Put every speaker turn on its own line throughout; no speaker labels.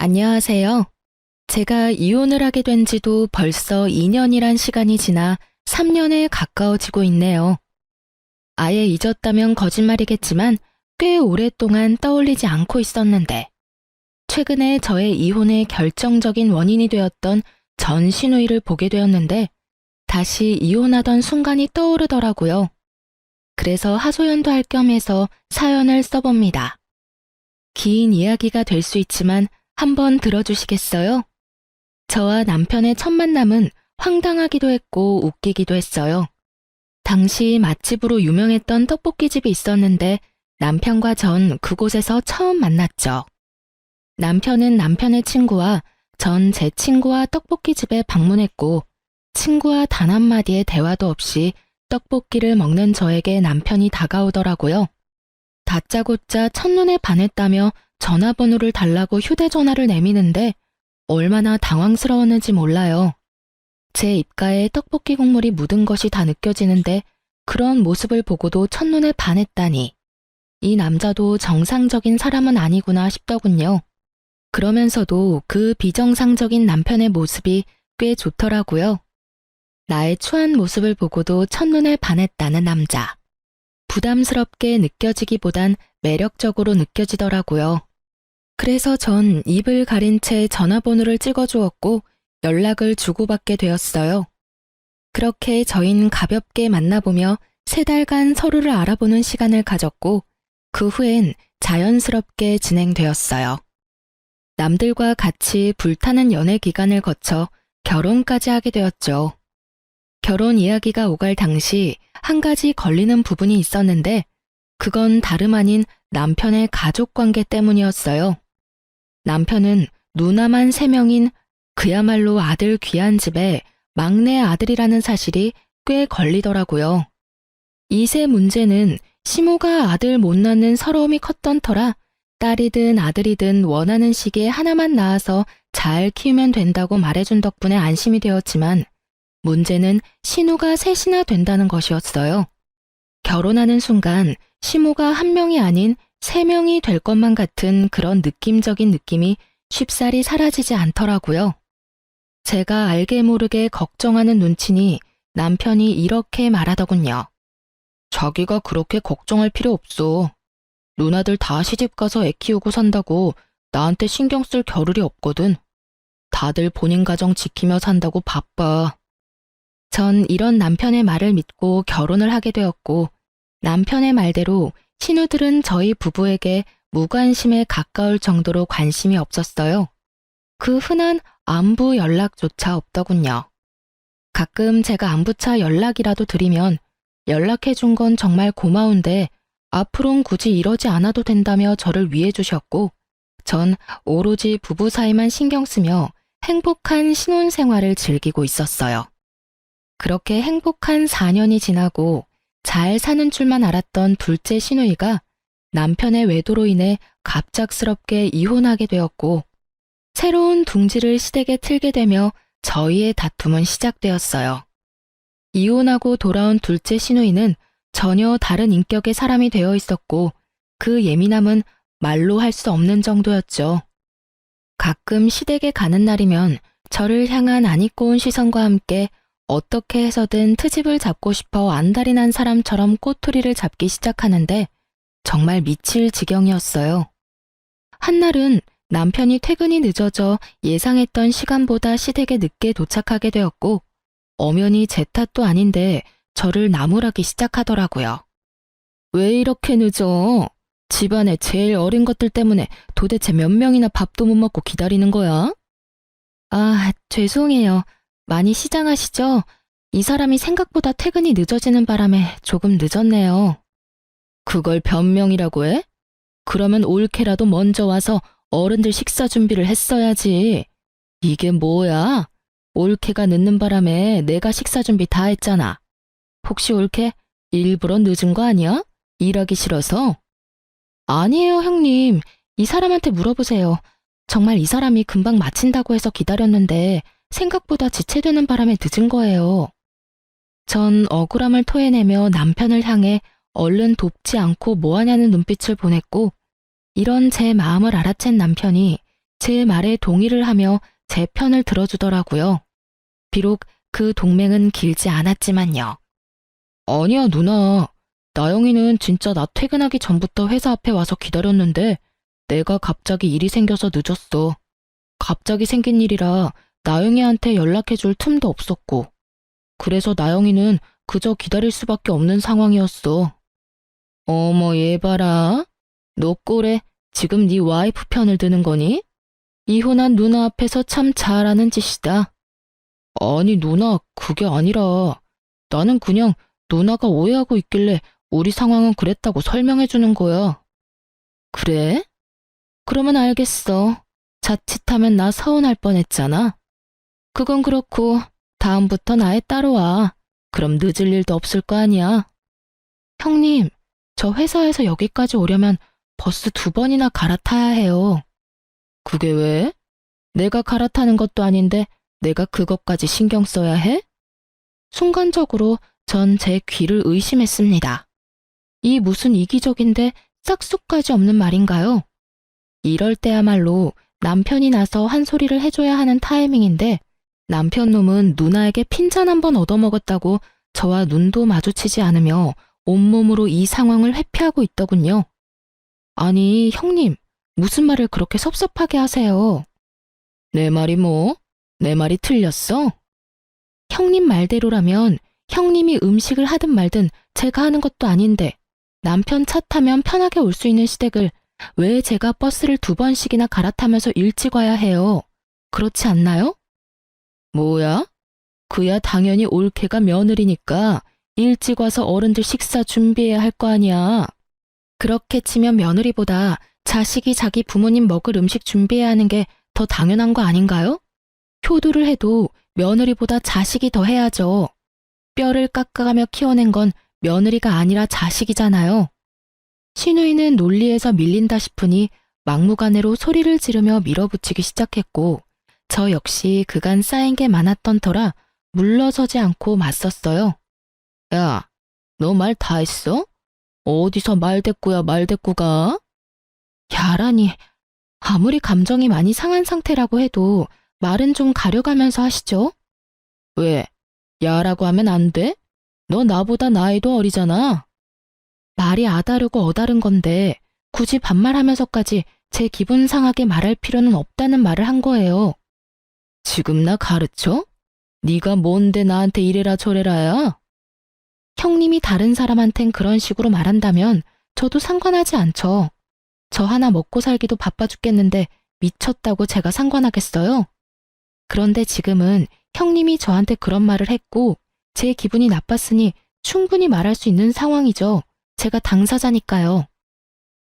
안녕하세요. 제가 이혼을 하게 된 지도 벌써 2년이란 시간이 지나 3년에 가까워지고 있네요. 아예 잊었다면 거짓말이겠지만 꽤 오랫동안 떠올리지 않고 있었는데, 최근에 저의 이혼의 결정적인 원인이 되었던 전 시누이를 보게 되었는데, 다시 이혼하던 순간이 떠오르더라고요. 그래서 하소연도 할 겸 해서 사연을 써봅니다. 긴 이야기가 될 수 있지만 한번 들어주시겠어요? 저와 남편의 첫 만남은 황당하기도 했고 웃기기도 했어요. 당시 맛집으로 유명했던 떡볶이집이 있었는데 남편과 전 그곳에서 처음 만났죠. 남편은 남편의 친구와 전 제 친구와 떡볶이집에 방문했고, 친구와 단 한마디의 대화도 없이 떡볶이를 먹는 저에게 남편이 다가오더라고요. 다짜고짜 첫눈에 반했다며 전화번호를 달라고 휴대전화를 내미는데 얼마나 당황스러웠는지 몰라요. 제 입가에 떡볶이 국물이 묻은 것이 다 느껴지는데 그런 모습을 보고도 첫눈에 반했다니. 이 남자도 정상적인 사람은 아니구나 싶더군요. 그러면서도 그 비정상적인 남편의 모습이 꽤 좋더라고요. 나의 추한 모습을 보고도 첫눈에 반했다는 남자. 부담스럽게 느껴지기보단 매력적으로 느껴지더라고요. 그래서 전 입을 가린 채 전화번호를 찍어주었고 연락을 주고받게 되었어요. 그렇게 저희는 가볍게 만나보며 3달간 서로를 알아보는 시간을 가졌고 그 후엔 자연스럽게 진행되었어요. 남들과 같이 불타는 연애 기간을 거쳐 결혼까지 하게 되었죠. 결혼 이야기가 오갈 당시 한 가지 걸리는 부분이 있었는데 그건 다름 아닌 남편의 가족관계 때문이었어요. 남편은 누나만 3명인 그야말로 아들 귀한 집에 막내 아들이라는 사실이 꽤 걸리더라고요. 이 세 문제는 시모가 아들 못 낳는 서러움이 컸던 터라 딸이든 아들이든 원하는 시기에 하나만 낳아서 잘 키우면 된다고 말해준 덕분에 안심이 되었지만 문제는 신우가 셋이나 된다는 것이었어요. 결혼하는 순간 시모가 1명이 아닌 3명이 될 것만 같은 그런 느낌적인 느낌이 쉽사리 사라지지 않더라고요. 제가 알게 모르게 걱정하는 눈치니 남편이 이렇게 말하더군요. 자기가 그렇게 걱정할 필요 없어. 누나들 다 시집가서 애 키우고 산다고 나한테 신경 쓸 겨를이 없거든. 다들 본인 가정 지키며 산다고 바빠. 전 이런 남편의 말을 믿고 결혼을 하게 되었고 남편의 말대로 신우들은 저희 부부에게 무관심에 가까울 정도로 관심이 없었어요. 그 흔한 안부 연락조차 없더군요. 가끔 제가 안부차 연락이라도 드리면 연락해 준 건 정말 고마운데 앞으론 굳이 이러지 않아도 된다며 저를 위해 주셨고 전 오로지 부부 사이만 신경 쓰며 행복한 신혼생활을 즐기고 있었어요. 그렇게 행복한 4년이 지나고 잘 사는 줄만 알았던 둘째 시누이가 남편의 외도로 인해 갑작스럽게 이혼하게 되었고 새로운 둥지를 시댁에 틀게 되며 저희의 다툼은 시작되었어요. 이혼하고 돌아온 둘째 시누이는 전혀 다른 인격의 사람이 되어 있었고 그 예민함은 말로 할 수 없는 정도였죠. 가끔 시댁에 가는 날이면 저를 향한 안 입고 온 시선과 함께 어떻게 해서든 트집을 잡고 싶어 안달이 난 사람처럼 꼬투리를 잡기 시작하는데 정말 미칠 지경이었어요. 한날은 남편이 퇴근이 늦어져 예상했던 시간보다 시댁에 늦게 도착하게 되었고 엄연히 제 탓도 아닌데 저를 나무라기 시작하더라고요. 왜 이렇게 늦어? 집안에 제일 어린 것들 때문에 도대체 몇 명이나 밥도 못 먹고 기다리는 거야? 아, 죄송해요. 많이 시장하시죠? 이 사람이 생각보다 퇴근이 늦어지는 바람에 조금 늦었네요. 그걸 변명이라고 해? 그러면 올케라도 먼저 와서 어른들 식사 준비를 했어야지. 이게 뭐야? 올케가 늦는 바람에 내가 식사 준비 다 했잖아. 혹시 올케 일부러 늦은 거 아니야? 일하기 싫어서? 아니에요, 형님. 이 사람한테 물어보세요. 정말 이 사람이 금방 마친다고 해서 기다렸는데 생각보다 지체되는 바람에 늦은 거예요. 전 억울함을 토해내며 남편을 향해 얼른 돕지 않고 뭐하냐는 눈빛을 보냈고 이런 제 마음을 알아챈 남편이 제 말에 동의를 하며 제 편을 들어주더라고요. 비록 그 동맹은 길지 않았지만요. 아니야, 누나. 나영이는 진짜 나 퇴근하기 전부터 회사 앞에 와서 기다렸는데 내가 갑자기 일이 생겨서 늦었어. 갑자기 생긴 일이라 나영이한테 연락해줄 틈도 없었고. 그래서 나영이는 그저 기다릴 수밖에 없는 상황이었어. 어머, 얘 봐라. 너 꼴에 지금 네 와이프 편을 드는 거니? 이혼한 누나 앞에서 참 잘하는 짓이다. 아니, 누나, 그게 아니라 나는 그냥 누나가 오해하고 있길래 우리 상황은 그랬다고 설명해 주는 거야. 그래? 그러면 알겠어. 자칫하면 나 서운할 뻔했잖아. 그건 그렇고 다음부턴 아예 따라와. 그럼 늦을 일도 없을 거 아니야. 형님, 저 회사에서 여기까지 오려면 버스 2번이나 갈아타야 해요. 그게 왜? 내가 갈아타는 것도 아닌데 내가 그것까지 신경 써야 해? 순간적으로 전 제 귀를 의심했습니다. 이 무슨 이기적인데 싹수까지 없는 말인가요? 이럴 때야말로 남편이 나서 한 소리를 해줘야 하는 타이밍인데 남편 놈은 누나에게 핀잔 한 번 얻어먹었다고 저와 눈도 마주치지 않으며 온몸으로 이 상황을 회피하고 있더군요. 아니, 형님, 무슨 말을 그렇게 섭섭하게 하세요? 내 말이 뭐? 내 말이 틀렸어? 형님 말대로라면 형님이 음식을 하든 말든 제가 하는 것도 아닌데 남편 차 타면 편하게 올 수 있는 시댁을 왜 제가 버스를 2번씩이나 갈아타면서 일찍 와야 해요? 그렇지 않나요? 뭐야? 그야 당연히 올케가 며느리니까 일찍 와서 어른들 식사 준비해야 할 거 아니야. 그렇게 치면 며느리보다 자식이 자기 부모님 먹을 음식 준비해야 하는 게 더 당연한 거 아닌가요? 효도를 해도 며느리보다 자식이 더 해야죠. 뼈를 깎아가며 키워낸 건 며느리가 아니라 자식이잖아요. 시누이는 논리에서 밀린다 싶으니 막무가내로 소리를 지르며 밀어붙이기 시작했고 저 역시 그간 쌓인 게 많았던 터라 물러서지 않고 맞섰어요. 야, 너 말 다 했어? 어디서 말대꾸야 말대꾸가? 야라니, 아무리 감정이 많이 상한 상태라고 해도 말은 좀 가려가면서 하시죠. 왜? 야라고 하면 안 돼? 너 나보다 나이도 어리잖아. 말이 아다르고 어다른 건데 굳이 반말하면서까지 제 기분 상하게 말할 필요는 없다는 말을 한 거예요. 지금 나 가르쳐? 네가 뭔데 나한테 이래라 저래라야? 형님이 다른 사람한텐 그런 식으로 말한다면 저도 상관하지 않죠. 저 하나 먹고 살기도 바빠 죽겠는데 미쳤다고 제가 상관하겠어요? 그런데 지금은 형님이 저한테 그런 말을 했고 제 기분이 나빴으니 충분히 말할 수 있는 상황이죠. 제가 당사자니까요.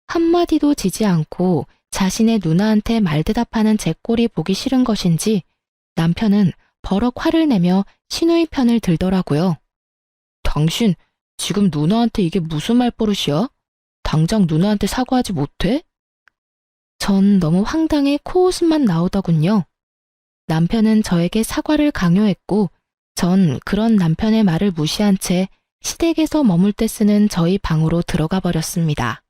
한마디도 지지 않고 자신의 누나한테 말대답하는 제 꼴이 보기 싫은 것인지 남편은 버럭 화를 내며 시누이 편을 들더라고요. 당신 지금 누나한테 이게 무슨 말버릇이야? 당장 누나한테 사과하지 못해? 전 너무 황당해 코웃음만 나오더군요. 남편은 저에게 사과를 강요했고 전 그런 남편의 말을 무시한 채 시댁에서 머물 때 쓰는 저희 방으로 들어가 버렸습니다.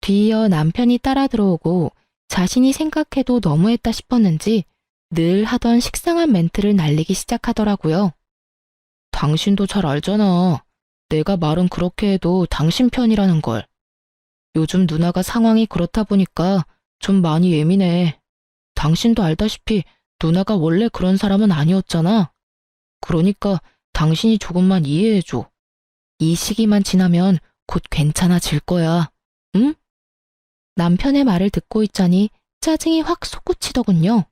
뒤이어 남편이 따라 들어오고 자신이 생각해도 너무했다 싶었는지 늘 하던 식상한 멘트를 날리기 시작하더라고요. 당신도 잘 알잖아. 내가 말은 그렇게 해도 당신 편이라는 걸. 요즘 누나가 상황이 그렇다 보니까 좀 많이 예민해. 당신도 알다시피 누나가 원래 그런 사람은 아니었잖아. 그러니까 당신이 조금만 이해해줘. 이 시기만 지나면 곧 괜찮아질 거야. 응? 남편의 말을 듣고 있자니 짜증이 확 솟구치더군요.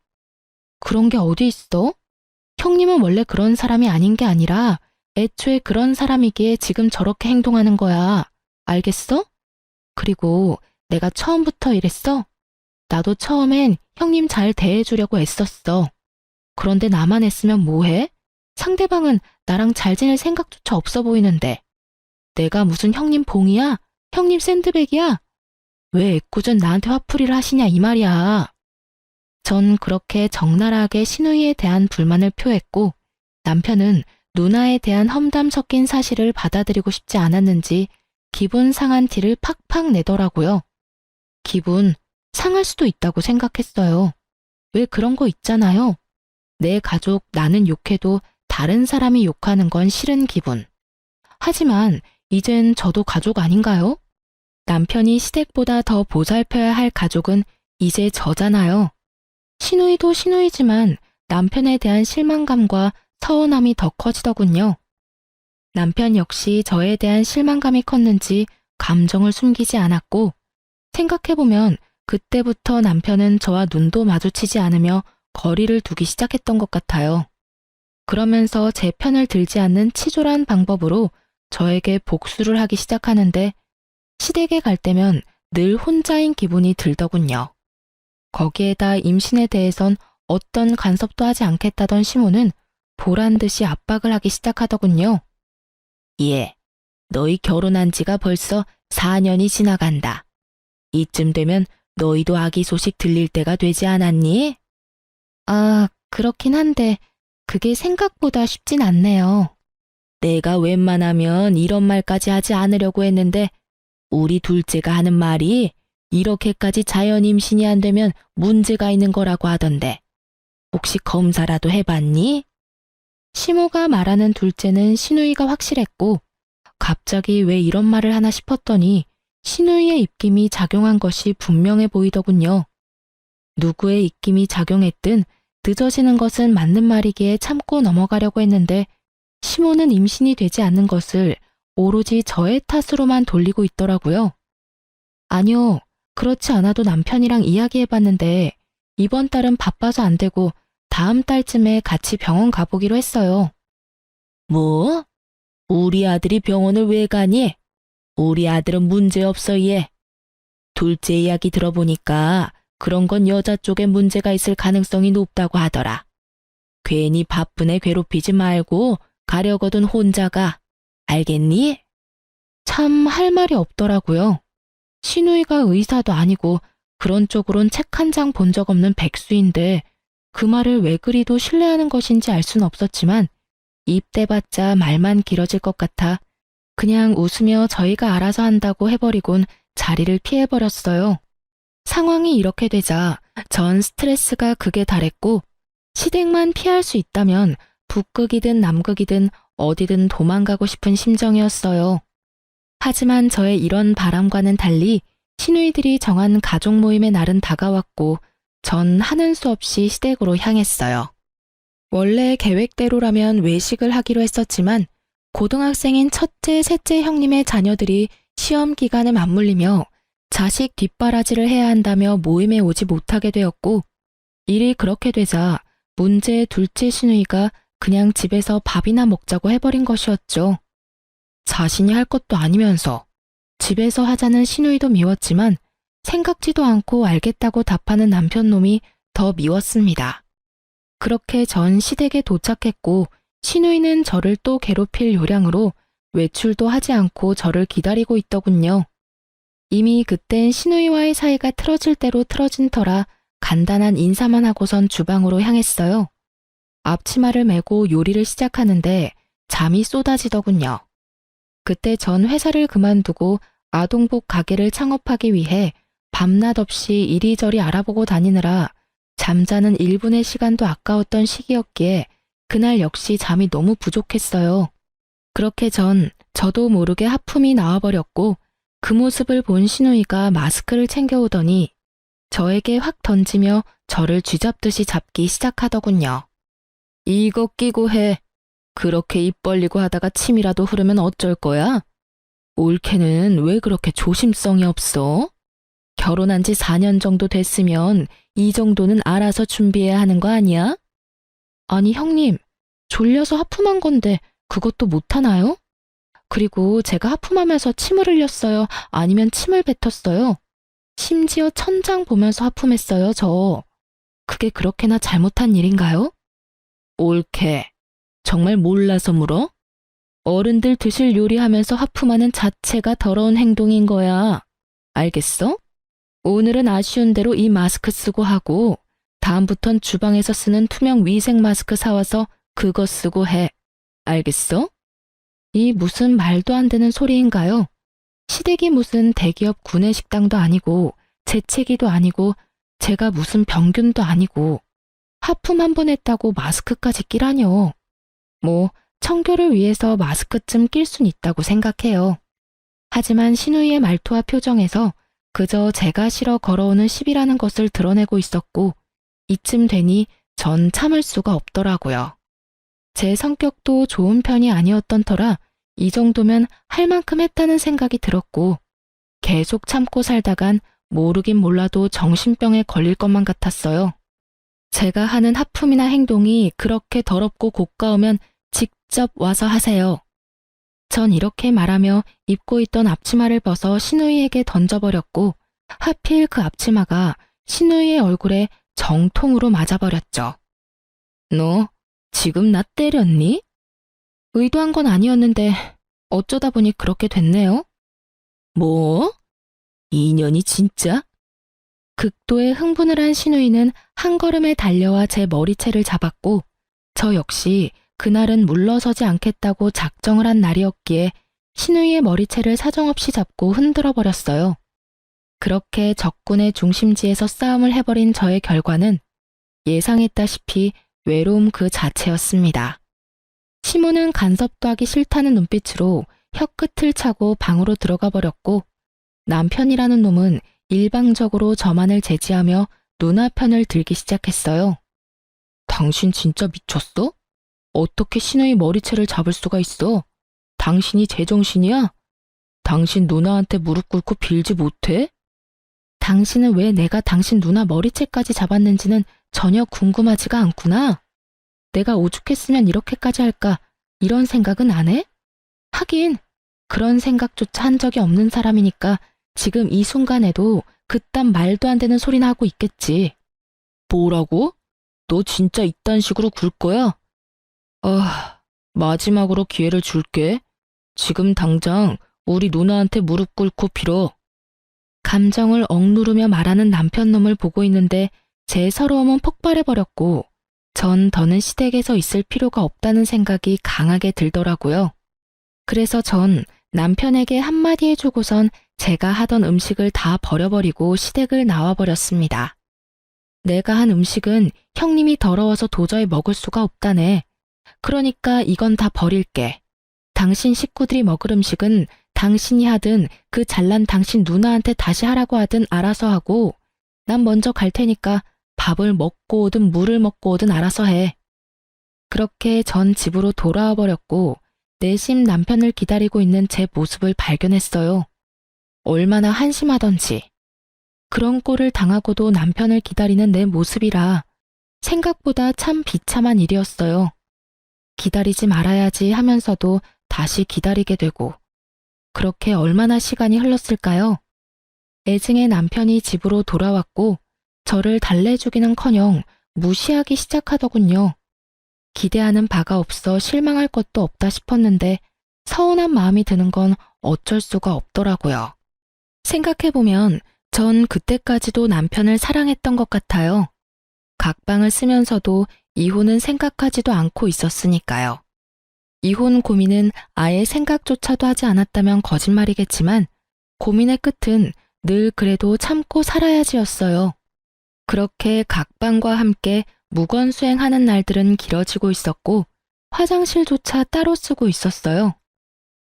그런 게 어디 있어? 형님은 원래 그런 사람이 아닌 게 아니라 애초에 그런 사람이기에 지금 저렇게 행동하는 거야. 알겠어? 그리고 내가 처음부터 이랬어? 나도 처음엔 형님 잘 대해주려고 애썼어. 그런데 나만 애쓰면 뭐해? 상대방은 나랑 잘 지낼 생각조차 없어 보이는데. 내가 무슨 형님 봉이야? 형님 샌드백이야? 왜 애꿎은 나한테 화풀이를 하시냐 이 말이야. 전 그렇게 적나라하게 시누이에 대한 불만을 표했고 남편은 누나에 대한 험담 섞인 사실을 받아들이고 싶지 않았는지 기분 상한 티를 팍팍 내더라고요. 기분 상할 수도 있다고 생각했어요. 왜 그런 거 있잖아요. 내 가족 나는 욕해도 다른 사람이 욕하는 건 싫은 기분. 하지만 이젠 저도 가족 아닌가요? 남편이 시댁보다 더 보살펴야 할 가족은 이제 저잖아요. 시누이도 시누이지만 남편에 대한 실망감과 서운함이 더 커지더군요. 남편 역시 저에 대한 실망감이 컸는지 감정을 숨기지 않았고, 생각해보면 그때부터 남편은 저와 눈도 마주치지 않으며 거리를 두기 시작했던 것 같아요. 그러면서 제 편을 들지 않는 치졸한 방법으로 저에게 복수를 하기 시작하는데, 시댁에 갈 때면 늘 혼자인 기분이 들더군요. 거기에다 임신에 대해선 어떤 간섭도 하지 않겠다던 시모는 보란듯이 압박을 하기 시작하더군요. 예, 너희 결혼한 지가 벌써 4년이 지나간다. 이쯤 되면 너희도 아기 소식 들릴 때가 되지 않았니? 아, 그렇긴 한데 그게 생각보다 쉽진 않네요. 내가 웬만하면 이런 말까지 하지 않으려고 했는데 우리 둘째가 하는 말이 이렇게까지 자연 임신이 안 되면 문제가 있는 거라고 하던데 혹시 검사라도 해봤니? 시모가 말하는 둘째는 시누이가 확실했고 갑자기 왜 이런 말을 하나 싶었더니 시누이의 입김이 작용한 것이 분명해 보이더군요. 누구의 입김이 작용했든 늦어지는 것은 맞는 말이기에 참고 넘어가려고 했는데 시모는 임신이 되지 않는 것을 오로지 저의 탓으로만 돌리고 있더라고요. 아니요, 그렇지 않아도 남편이랑 이야기해봤는데 이번 달은 바빠서 안 되고 다음 달쯤에 같이 병원 가보기로 했어요. 뭐? 우리 아들이 병원을 왜 가니? 우리 아들은 문제없어 얘. 둘째 이야기 들어보니까 그런 건 여자 쪽에 문제가 있을 가능성이 높다고 하더라. 괜히 바쁜 애 괴롭히지 말고 가려거든 혼자 가. 알겠니? 참 할 말이 없더라고요. 시누이가 의사도 아니고 그런 쪽으론 책 한 장 본 적 없는 백수인데 그 말을 왜 그리도 신뢰하는 것인지 알 순 없었지만 입 대봤자 말만 길어질 것 같아 그냥 웃으며 저희가 알아서 한다고 해버리곤 자리를 피해버렸어요. 상황이 이렇게 되자 전 스트레스가 극에 달했고 시댁만 피할 수 있다면 북극이든 남극이든 어디든 도망가고 싶은 심정이었어요. 하지만 저의 이런 바람과는 달리 시누이들이 정한 가족 모임의 날은 다가왔고 전 하는 수 없이 시댁으로 향했어요. 원래 계획대로라면 외식을 하기로 했었지만 고등학생인 첫째, 셋째 형님의 자녀들이 시험 기간에 맞물리며 자식 뒷바라지를 해야 한다며 모임에 오지 못하게 되었고 일이 그렇게 되자 문제의 둘째 시누이가 그냥 집에서 밥이나 먹자고 해버린 것이었죠. 자신이 할 것도 아니면서 집에서 하자는 시누이도 미웠지만 생각지도 않고 알겠다고 답하는 남편놈이 더 미웠습니다. 그렇게 전 시댁에 도착했고 시누이는 저를 또 괴롭힐 요량으로 외출도 하지 않고 저를 기다리고 있더군요. 이미 그땐 시누이와의 사이가 틀어질 대로 틀어진 터라 간단한 인사만 하고선 주방으로 향했어요. 앞치마를 메고 요리를 시작하는데 잠이 쏟아지더군요. 그때 전 회사를 그만두고 아동복 가게를 창업하기 위해 밤낮 없이 이리저리 알아보고 다니느라 잠자는 1분의 시간도 아까웠던 시기였기에 그날 역시 잠이 너무 부족했어요. 그렇게 저도 모르게 하품이 나와버렸고 그 모습을 본 시누이가 마스크를 챙겨오더니 저에게 확 던지며 저를 쥐잡듯이 잡기 시작하더군요. 이거 끼고 해. 그렇게 입 벌리고 하다가 침이라도 흐르면 어쩔 거야? 올케는 왜 그렇게 조심성이 없어? 결혼한 지 4년 정도 됐으면 이 정도는 알아서 준비해야 하는 거 아니야? 아니 형님, 졸려서 하품한 건데 그것도 못하나요? 그리고 제가 하품하면서 침을 흘렸어요? 아니면 침을 뱉었어요? 심지어 천장 보면서 하품했어요, 저. 그게 그렇게나 잘못한 일인가요? 올케, 정말 몰라서 물어? 어른들 드실 요리하면서 하품하는 자체가 더러운 행동인 거야. 알겠어? 오늘은 아쉬운 대로 이 마스크 쓰고 하고 다음부턴 주방에서 쓰는 투명 위생 마스크 사와서 그거 쓰고 해. 알겠어? 이 무슨 말도 안 되는 소리인가요? 시댁이 무슨 대기업 구내식당도 아니고 재채기도 아니고 제가 무슨 병균도 아니고 하품 한 번 했다고 마스크까지 끼라뇨. 뭐 청결을 위해서 마스크쯤 낄 순 있다고 생각해요. 하지만 신우이의 말투와 표정에서 그저 제가 싫어 걸어오는 시비라는 것을 드러내고 있었고 이쯤 되니 전 참을 수가 없더라고요. 제 성격도 좋은 편이 아니었던 터라 이 정도면 할 만큼 했다는 생각이 들었고 계속 참고 살다간 모르긴 몰라도 정신병에 걸릴 것만 같았어요. 제가 하는 하품이나 행동이 그렇게 더럽고 고가우면 직접 와서 하세요. 전 이렇게 말하며 입고 있던 앞치마를 벗어 신우이에게 던져버렸고 하필 그 앞치마가 신우이의 얼굴에 정통으로 맞아버렸죠. 너 지금 나 때렸니? 의도한 건 아니었는데 어쩌다 보니 그렇게 됐네요. 뭐? 인연이 진짜? 극도의 흥분을 한 신우이는 한 걸음에 달려와 제 머리채를 잡았고 저 역시 그날은 물러서지 않겠다고 작정을 한 날이었기에 신우이의 머리채를 사정없이 잡고 흔들어 버렸어요. 그렇게 적군의 중심지에서 싸움을 해버린 저의 결과는 예상했다시피 외로움 그 자체였습니다. 시모는 간섭도 하기 싫다는 눈빛으로 혀끝을 차고 방으로 들어가 버렸고 남편이라는 놈은 일방적으로 저만을 제지하며 누나 편을 들기 시작했어요. 당신 진짜 미쳤어? 어떻게 신우이 머리채를 잡을 수가 있어? 당신이 제정신이야? 당신 누나한테 무릎 꿇고 빌지 못해? 당신은 왜 내가 당신 누나 머리채까지 잡았는지는 전혀 궁금하지가 않구나. 내가 오죽했으면 이렇게까지 할까 이런 생각은 안 해? 하긴 그런 생각조차 한 적이 없는 사람이니까 지금 이 순간에도 그딴 말도 안 되는 소리나 하고 있겠지. 뭐라고? 너 진짜 이딴 식으로 굴 거야? 마지막으로 기회를 줄게. 지금 당장 우리 누나한테 무릎 꿇고 빌어. 감정을 억누르며 말하는 남편놈을 보고 있는데 제 서러움은 폭발해버렸고 전 더는 시댁에서 있을 필요가 없다는 생각이 강하게 들더라고요. 그래서 전 남편에게 한마디 해주고선 제가 하던 음식을 다 버려버리고 시댁을 나와버렸습니다. 내가 한 음식은 형님이 더러워서 도저히 먹을 수가 없다네. 그러니까 이건 다 버릴게. 당신 식구들이 먹을 음식은 당신이 하든 그 잘난 당신 누나한테 다시 하라고 하든 알아서 하고 난 먼저 갈 테니까 밥을 먹고 오든 물을 먹고 오든 알아서 해. 그렇게 전 집으로 돌아와 버렸고 내심 남편을 기다리고 있는 제 모습을 발견했어요. 얼마나 한심하던지. 그런 꼴을 당하고도 남편을 기다리는 내 모습이라 생각보다 참 비참한 일이었어요. 기다리지 말아야지 하면서도 다시 기다리게 되고 그렇게 얼마나 시간이 흘렀을까요? 애증의 남편이 집으로 돌아왔고 저를 달래주기는커녕 무시하기 시작하더군요. 기대하는 바가 없어 실망할 것도 없다 싶었는데 서운한 마음이 드는 건 어쩔 수가 없더라고요. 생각해보면 전 그때까지도 남편을 사랑했던 것 같아요. 각방을 쓰면서도 이혼은 생각하지도 않고 있었으니까요. 이혼 고민은 아예 생각조차도 하지 않았다면 거짓말이겠지만 고민의 끝은 늘 그래도 참고 살아야지였어요. 그렇게 각방과 함께 무건수행하는 날들은 길어지고 있었고 화장실조차 따로 쓰고 있었어요.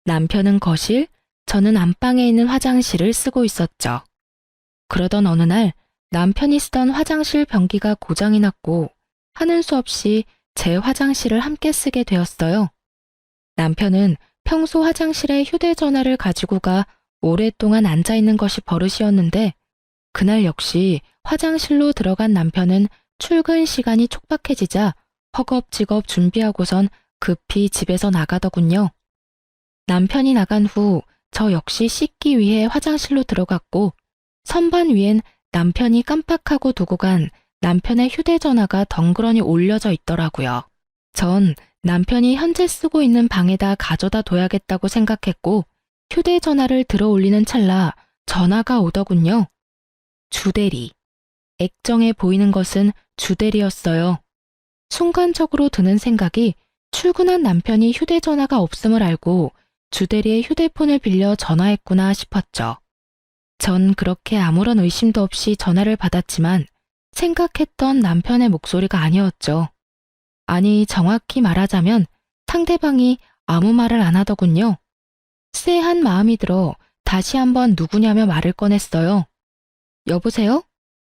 남편은 거실, 저는 안방에 있는 화장실을 쓰고 있었죠. 그러던 어느 날 남편이 쓰던 화장실 변기가 고장이 났고 하는 수 없이 제 화장실을 함께 쓰게 되었어요. 남편은 평소 화장실에 휴대전화를 가지고 가 오랫동안 앉아있는 것이 버릇이었는데 그날 역시 화장실로 들어간 남편은 출근 시간이 촉박해지자 허겁지겁 준비하고선 급히 집에서 나가더군요. 남편이 나간 후 저 역시 씻기 위해 화장실로 들어갔고 선반 위엔 남편이 깜빡하고 두고 간 남편의 휴대전화가 덩그러니 올려져 있더라고요. 전 남편이 현재 쓰고 있는 방에다 가져다 둬야겠다고 생각했고 휴대전화를 들어 올리는 찰나 전화가 오더군요. 주대리. 액정에 보이는 것은 주대리였어요. 순간적으로 드는 생각이 출근한 남편이 휴대전화가 없음을 알고 주대리의 휴대폰을 빌려 전화했구나 싶었죠. 전 그렇게 아무런 의심도 없이 전화를 받았지만 생각했던 남편의 목소리가 아니었죠. 아니, 정확히 말하자면 상대방이 아무 말을 안 하더군요. 쎄한 마음이 들어 다시 한번 누구냐며 말을 꺼냈어요. 여보세요?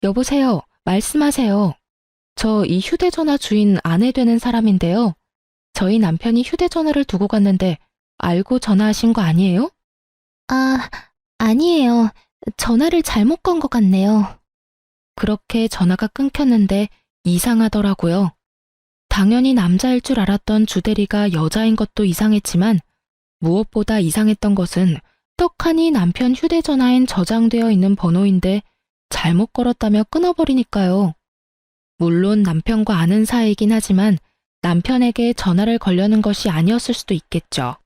여보세요? 말씀하세요. 저 이 휴대전화 주인 아내 되는 사람인데요. 저희 남편이 휴대전화를 두고 갔는데 알고 전화하신 거 아니에요? 아, 아니에요. 전화를 잘못 건 것 같네요. 그렇게 전화가 끊겼는데 이상하더라고요. 당연히 남자일 줄 알았던 주대리가 여자인 것도 이상했지만 무엇보다 이상했던 것은 떡하니 남편 휴대전화엔 저장되어 있는 번호인데 잘못 걸었다며 끊어버리니까요. 물론 남편과 아는 사이이긴 하지만 남편에게 전화를 걸려는 것이 아니었을 수도 있겠죠.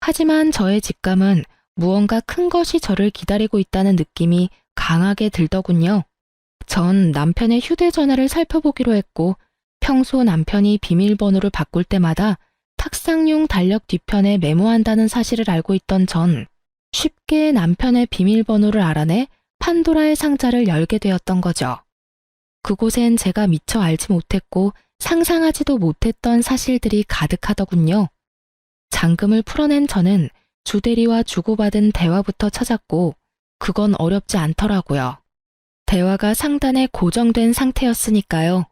하지만 저의 직감은 무언가 큰 것이 저를 기다리고 있다는 느낌이 강하게 들더군요. 전 남편의 휴대전화를 살펴보기로 했고 평소 남편이 비밀번호를 바꿀 때마다 탁상용 달력 뒤편에 메모한다는 사실을 알고 있던 전 쉽게 남편의 비밀번호를 알아내 판도라의 상자를 열게 되었던 거죠. 그곳엔 제가 미처 알지 못했고 상상하지도 못했던 사실들이 가득하더군요. 잠금을 풀어낸 저는 주대리와 주고받은 대화부터 찾았고 그건 어렵지 않더라고요. 대화가 상단에 고정된 상태였으니까요.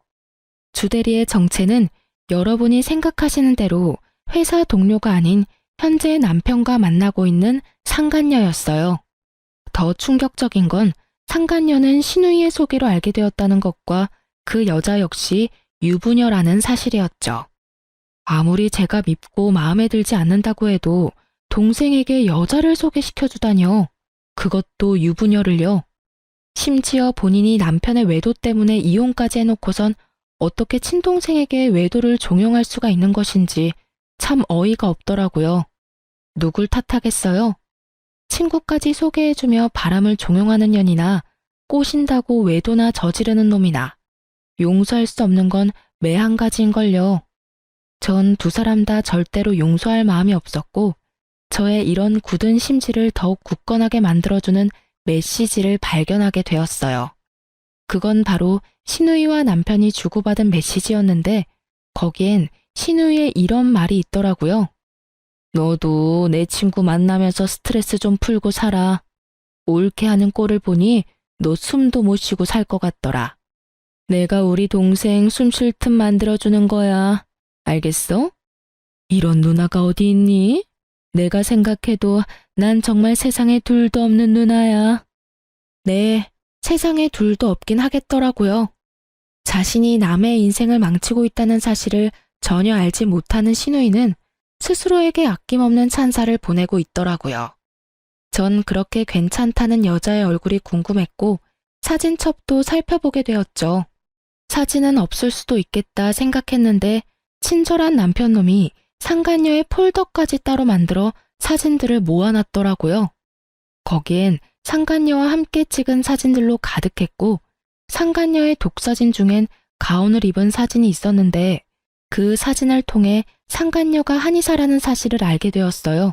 주대리의 정체는 여러분이 생각하시는 대로 회사 동료가 아닌 현재 남편과 만나고 있는 상간녀였어요. 더 충격적인 건 상간녀는 신우이의 소개로 알게 되었다는 것과 그 여자 역시 유부녀라는 사실이었죠. 아무리 제가 밉고 마음에 들지 않는다고 해도 동생에게 여자를 소개시켜주다뇨. 그것도 유부녀를요. 심지어 본인이 남편의 외도 때문에 이혼까지 해놓고선 어떻게 친동생에게 외도를 종용할 수가 있는 것인지 참 어이가 없더라고요. 누굴 탓하겠어요? 친구까지 소개해주며 바람을 종용하는 년이나 꼬신다고 외도나 저지르는 놈이나 용서할 수 없는 건 매 한 가지인걸요. 전 두 사람 다 절대로 용서할 마음이 없었고 저의 이런 굳은 심지를 더욱 굳건하게 만들어주는 메시지를 발견하게 되었어요. 그건 바로 신우이와 남편이 주고받은 메시지였는데 거기엔 신우이의 이런 말이 있더라고요. 너도 내 친구 만나면서 스트레스 좀 풀고 살아. 옳게 하는 꼴을 보니 너 숨도 못 쉬고 살 것 같더라. 내가 우리 동생 숨 쉴 틈 만들어주는 거야. 알겠어? 이런 누나가 어디 있니? 내가 생각해도 난 정말 세상에 둘도 없는 누나야. 네, 세상에 둘도 없긴 하겠더라고요. 자신이 남의 인생을 망치고 있다는 사실을 전혀 알지 못하는 신우이는 스스로에게 아낌없는 찬사를 보내고 있더라고요. 전 그렇게 괜찮다는 여자의 얼굴이 궁금했고 사진첩도 살펴보게 되었죠. 사진은 없을 수도 있겠다 생각했는데 친절한 남편놈이 상간녀의 폴더까지 따로 만들어 사진들을 모아놨더라고요. 거기엔 상간녀와 함께 찍은 사진들로 가득했고 상간녀의 독사진 중엔 가운을 입은 사진이 있었는데 그 사진을 통해 상간녀가 한의사라는 사실을 알게 되었어요.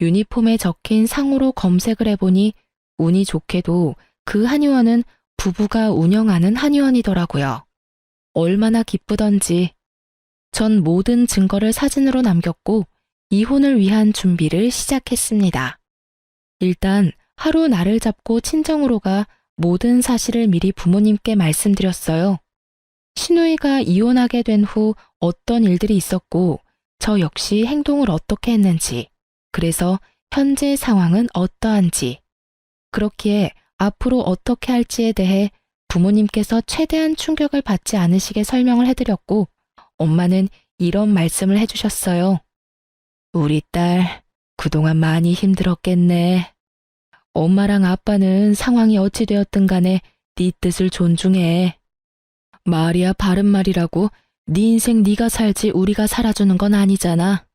유니폼에 적힌 상호로 검색을 해보니 운이 좋게도 그 한의원은 부부가 운영하는 한의원이더라고요. 얼마나 기쁘던지. 전 모든 증거를 사진으로 남겼고 이혼을 위한 준비를 시작했습니다. 일단 하루 날을 잡고 친정으로 가 모든 사실을 미리 부모님께 말씀드렸어요. 신우이가 이혼하게 된 후 어떤 일들이 있었고 저 역시 행동을 어떻게 했는지, 그래서 현재 상황은 어떠한지, 그렇기에 앞으로 어떻게 할지에 대해 부모님께서 최대한 충격을 받지 않으시게 설명을 해드렸고 엄마는 이런 말씀을 해주셨어요. 우리 딸 그동안 많이 힘들었겠네. 엄마랑 아빠는 상황이 어찌 되었든 간에 네 뜻을 존중해. 말이야 바른 말이라고 네 인생 네가 살지 우리가 살아주는 건 아니잖아.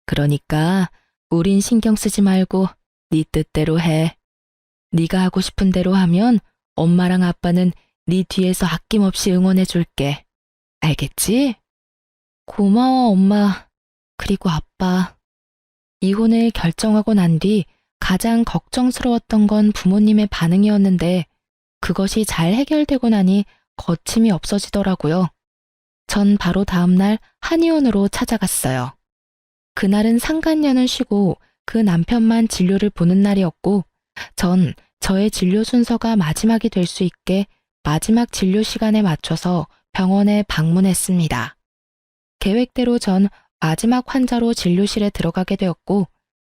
그러니까 우린 신경 쓰지 말고 네 뜻대로 해. 네가 하고 싶은 대로 하면 엄마랑 아빠는 네 뒤에서 아낌없이 응원해 줄게. 알겠지? 고마워 엄마. 그리고 아빠. 이혼을 결정하고 난 뒤 가장 걱정스러웠던 건 부모님의 반응이었는데 그것이 잘 해결되고 나니 거침이 없어지더라고요. 전 바로 다음날 한의원으로 찾아갔어요. 그날은 상간녀는 쉬고 그 남편만 진료를 보는 날이었고 전 저의 진료 순서가 마지막이 될 수 있게 마지막 진료 시간에 맞춰서 병원에 방문했습니다. 계획대로 전 마지막 환자로 진료실에 들어가게 되었고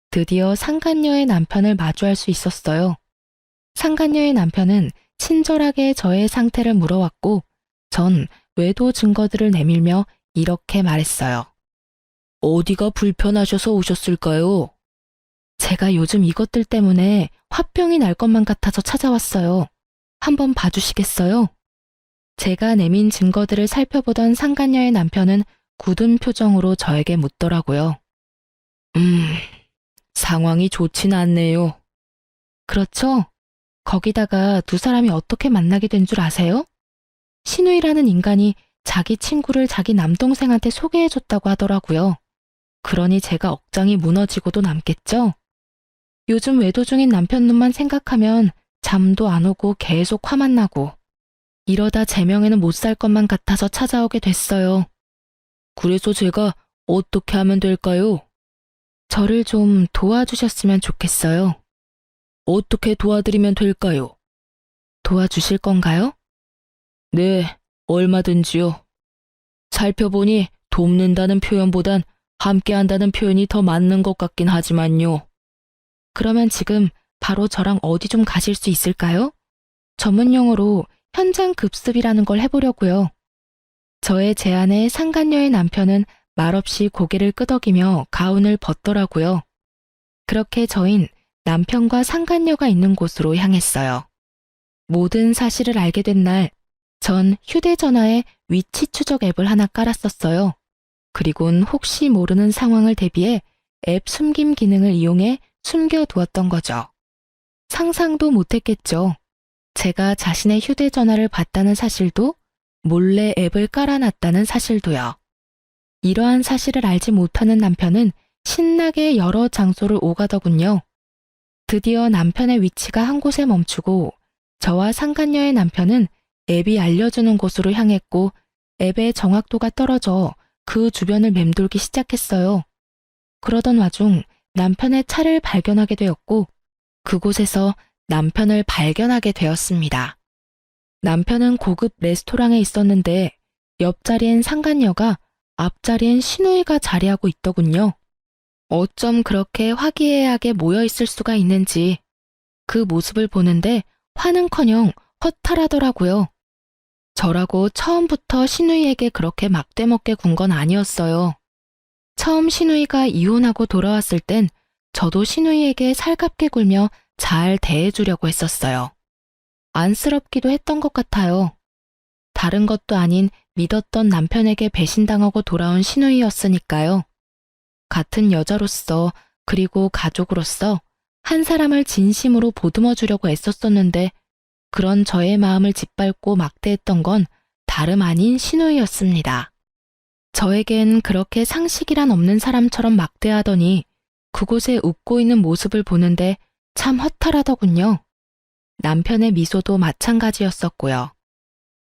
드디어 상간녀의 남편을 마주할 수 있었어요. 상간녀의 남편은 친절하게 저의 상태를 물어왔고 전 외도 증거들을 내밀며 이렇게 말했어요. 어디가 불편하셔서 오셨을까요? 제가 요즘 이것들 때문에 화병이 날 것만 같아서 찾아왔어요. 한번 봐주시겠어요? 제가 내민 증거들을 살펴보던 상간녀의 남편은 굳은 표정으로 저에게 묻더라고요. 상황이 좋진 않네요. 그렇죠? 거기다가 두 사람이 어떻게 만나게 된 줄 아세요? 신우이라는 인간이 자기 친구를 자기 남동생한테 소개해줬다고 하더라고요. 그러니 제가 억장이 무너지고도 남겠죠? 요즘 외도 중인 남편 눈만 생각하면 잠도 안 오고 계속 화만 나고 이러다 제 명에는 못 살 것만 같아서 찾아오게 됐어요. 그래서 제가 어떻게 하면 될까요? 저를 좀 도와주셨으면 좋겠어요. 어떻게 도와드리면 될까요? 도와주실 건가요? 네, 얼마든지요. 살펴보니 돕는다는 표현보단 함께한다는 표현이 더 맞는 것 같긴 하지만요. 그러면 지금 바로 저랑 어디 좀 가실 수 있을까요? 전문 용어로 현장 급습이라는 걸 해보려고요. 저의 제안에 상간녀의 남편은 말없이 고개를 끄덕이며 가운을 벗더라고요. 그렇게 저흰 남편과 상간녀가 있는 곳으로 향했어요. 모든 사실을 알게 된 날, 전 휴대전화에 위치 추적 앱을 하나 깔았었어요. 그리곤 혹시 모르는 상황을 대비해 앱 숨김 기능을 이용해 숨겨두었던 거죠. 상상도 못했겠죠. 제가 자신의 휴대전화를 봤다는 사실도 몰래 앱을 깔아놨다는 사실도요. 이러한 사실을 알지 못하는 남편은 신나게 여러 장소를 오가더군요. 드디어 남편의 위치가 한 곳에 멈추고 저와 상간녀의 남편은 앱이 알려주는 곳으로 향했고 앱의 정확도가 떨어져 그 주변을 맴돌기 시작했어요. 그러던 와중 남편의 차를 발견하게 되었고 그곳에서 남편을 발견하게 되었습니다. 남편은 고급 레스토랑에 있었는데 옆자리엔 상간녀가 앞자리엔 신우이가 자리하고 있더군요. 어쩜 그렇게 화기애애하게 모여있을 수가 있는지 그 모습을 보는데 화는커녕 허탈하더라고요. 저라고 처음부터 신우이에게 그렇게 막대먹게 군 건 아니었어요. 처음 신우이가 이혼하고 돌아왔을 땐 저도 신우이에게 살갑게 굴며 잘 대해주려고 했었어요. 안쓰럽기도 했던 것 같아요. 다른 것도 아닌 믿었던 남편에게 배신당하고 돌아온 신우이였으니까요. 같은 여자로서 그리고 가족으로서 한 사람을 진심으로 보듬어 주려고 애썼었는데 그런 저의 마음을 짓밟고 막대했던 건 다름 아닌 신우이였습니다. 저에겐 그렇게 상식이란 없는 사람처럼 막대하더니 그곳에 웃고 있는 모습을 보는데 참 허탈하더군요. 남편의 미소도 마찬가지였었고요.